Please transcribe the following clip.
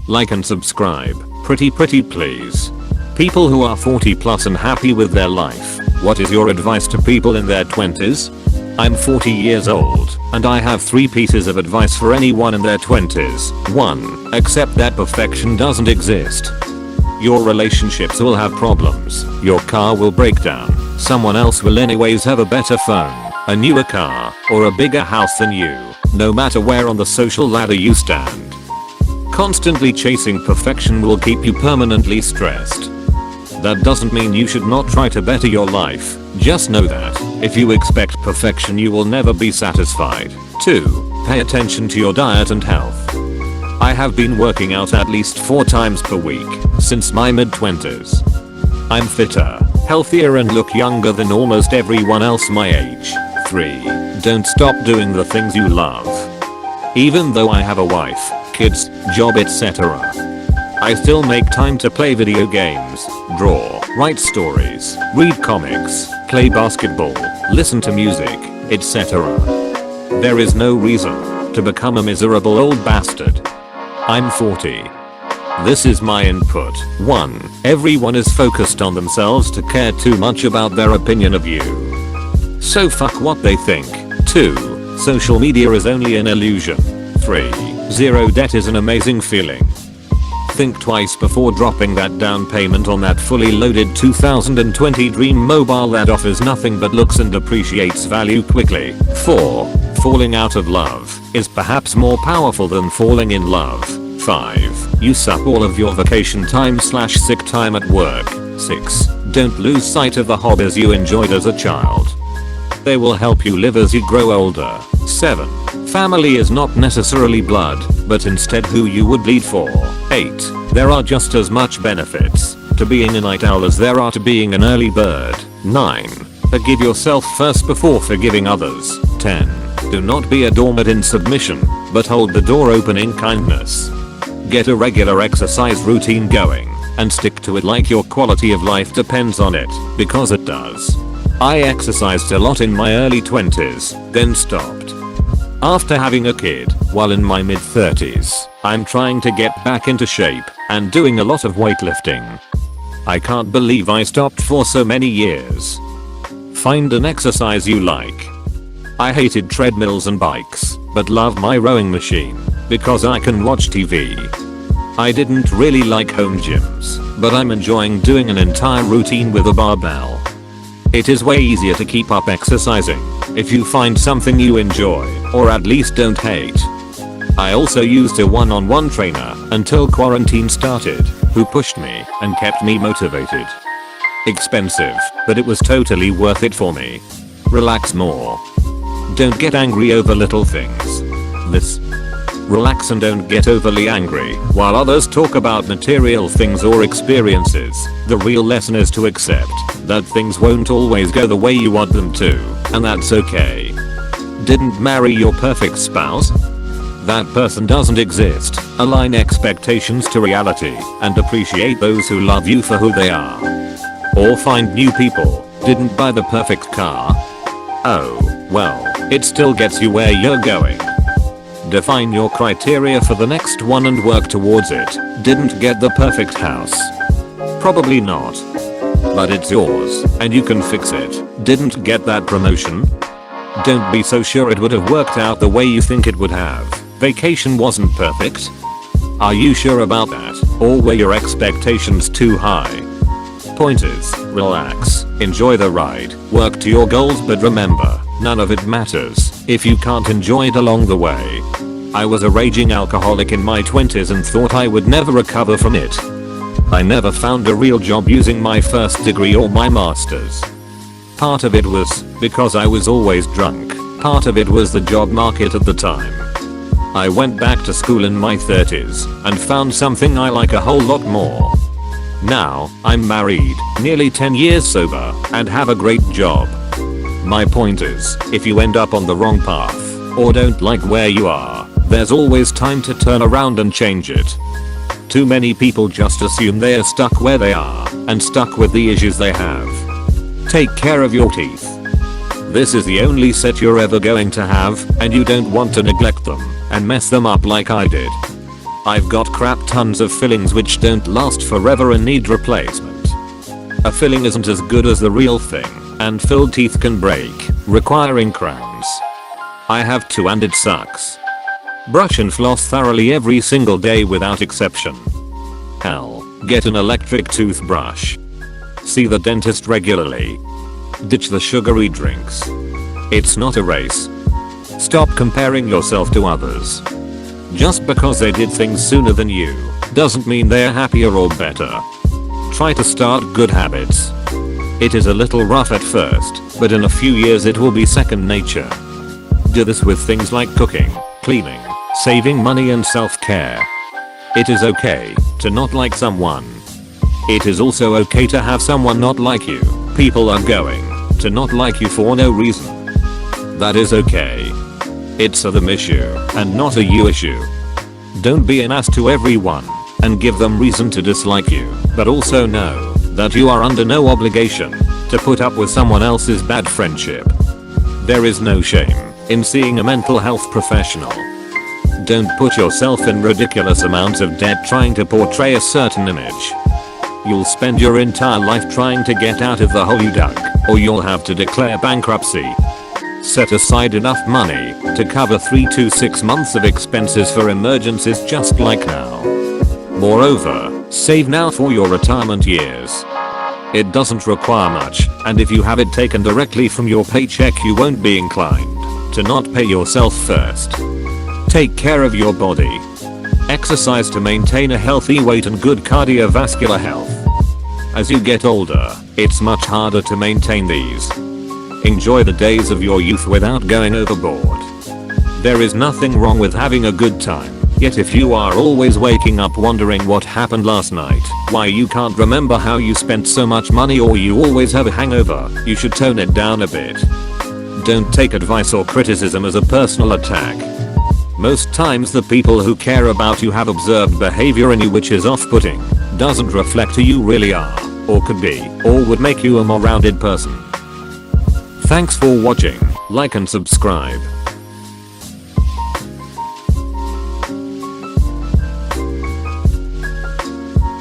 Like and subscribe. Pretty please. People who are 40 plus and happy with their life. What is your advice to people in their 20s? I'm 40 years old, and I have 3 pieces of advice for anyone in their 20s. 1. Accept that perfection doesn't exist. Your relationships will have problems, your car will break down, someone else will anyways have a better phone, a newer car, or a bigger house than you, no matter where on the social ladder you stand. Constantly chasing perfection will keep you permanently stressed. That doesn't mean you should not try to better your life, just know that, if you expect perfection you will never be satisfied. 2. Pay attention to your diet and health. I have been working out at least 4 times per week, since my mid-20s. I'm fitter, healthier and look younger than almost everyone else my age. 3. Don't stop doing the things you love. Even though I have a wife, kids, job etc. I still make time to play video games, draw, write stories, read comics, play basketball, listen to music, etc. There is no reason to become a miserable old bastard. I'm 40. This is my input. 1. Everyone is focused on themselves to care too much about their opinion of you. So fuck what they think. 2. Social media is only an illusion. 3. Zero debt is an amazing feeling. Think twice before dropping that down payment on that fully loaded 2020 dream mobile that offers nothing but looks and depreciates value quickly. 4. Falling out of love is perhaps more powerful than falling in love. 5. You suck all of your vacation time / sick time at work. 6. Don't lose sight of the hobbies you enjoyed as a child. They will help you live as you grow older. 7. Family is not necessarily blood, but instead who you would bleed for. 8. There are just as much benefits to being a night owl as there are to being an early bird. 9. Forgive yourself first before forgiving others. 10. Do not be a doormat in submission, but hold the door open in kindness. Get a regular exercise routine going, and stick to it like your quality of life depends on it, because it does. I exercised a lot in my early 20s, then stopped. After having a kid, while in my mid-30s, I'm trying to get back into shape, and doing a lot of weightlifting. I can't believe I stopped for so many years. Find an exercise you like. I hated treadmills and bikes, but love my rowing machine, because I can watch TV. I didn't really like home gyms, but I'm enjoying doing an entire routine with a barbell. It is way easier to keep up exercising if you find something you enjoy, or at least don't hate. I also used a one-on-one trainer until quarantine started, who pushed me and kept me motivated. Expensive, but it was totally worth it for me. Relax more. Don't get angry over little things. Relax and don't get overly angry while others talk about material things or experiences. The real lesson is to accept that things won't always go the way you want them to, and that's okay. Didn't marry your perfect spouse? That person doesn't exist. Align expectations to reality and appreciate those who love you for who they are. Or find new people. Didn't buy the perfect car? Oh, well, it still gets you where you're going. Define your criteria for the next one and work towards it. Didn't get the perfect house? Probably not. But it's yours, and you can fix it. Didn't get that promotion? Don't be so sure it would have worked out the way you think it would have. Vacation wasn't perfect? Are you sure about that, or were your expectations too high? Point is, relax, enjoy the ride, work to your goals, but remember, none of it matters if you can't enjoy it along the way. I was a raging alcoholic in my 20s and thought I would never recover from it. I never found a real job using my first degree or my master's. Part of it was because I was always drunk, part of it was the job market at the time. I went back to school in my 30s and found something I like a whole lot more. Now, I'm married, nearly 10 years sober, and have a great job. My point is, if you end up on the wrong path, or don't like where you are, there's always time to turn around and change it. Too many people just assume they are stuck where they are, and stuck with the issues they have. Take care of your teeth. This is the only set you're ever going to have, and you don't want to neglect them, and mess them up like I did. I've got crap tons of fillings which don't last forever and need replacement. A filling isn't as good as the real thing, and filled teeth can break, requiring crowns. I have 2 and it sucks. Brush and floss thoroughly every single day without exception. Hell, get an electric toothbrush. See the dentist regularly. Ditch the sugary drinks. It's not a race. Stop comparing yourself to others. Just because they did things sooner than you, doesn't mean they're happier or better. Try to start good habits. It is a little rough at first, but in a few years it will be second nature. Do this with things like cooking, cleaning, saving money and self-care. It is okay to not like someone. It is also okay to have someone not like you. People are going to not like you for no reason. That is okay. It's a them issue and not a you issue. Don't be an ass to everyone and give them reason to dislike you, but also know that you are under no obligation to put up with someone else's bad friendship. There is no shame in seeing a mental health professional. Don't put yourself in ridiculous amounts of debt trying to portray a certain image. You'll spend your entire life trying to get out of the hole you dug, or you'll have to declare bankruptcy. Set aside enough money to cover 3 to 6 months of expenses for emergencies just like now. Moreover, save now for your retirement years. It doesn't require much, and if you have it taken directly from your paycheck you won't be inclined to not pay yourself first. Take care of your body. Exercise to maintain a healthy weight and good cardiovascular health. As you get older, it's much harder to maintain these. Enjoy the days of your youth without going overboard. There is nothing wrong with having a good time, yet if you are always waking up wondering what happened last night, why you can't remember how you spent so much money, or you always have a hangover, you should tone it down a bit. Don't take advice or criticism as a personal attack. Most times the people who care about you have observed behavior in you which is off-putting, doesn't reflect who you really are, or could be, or would make you a more rounded person. Thanks for watching, like and subscribe.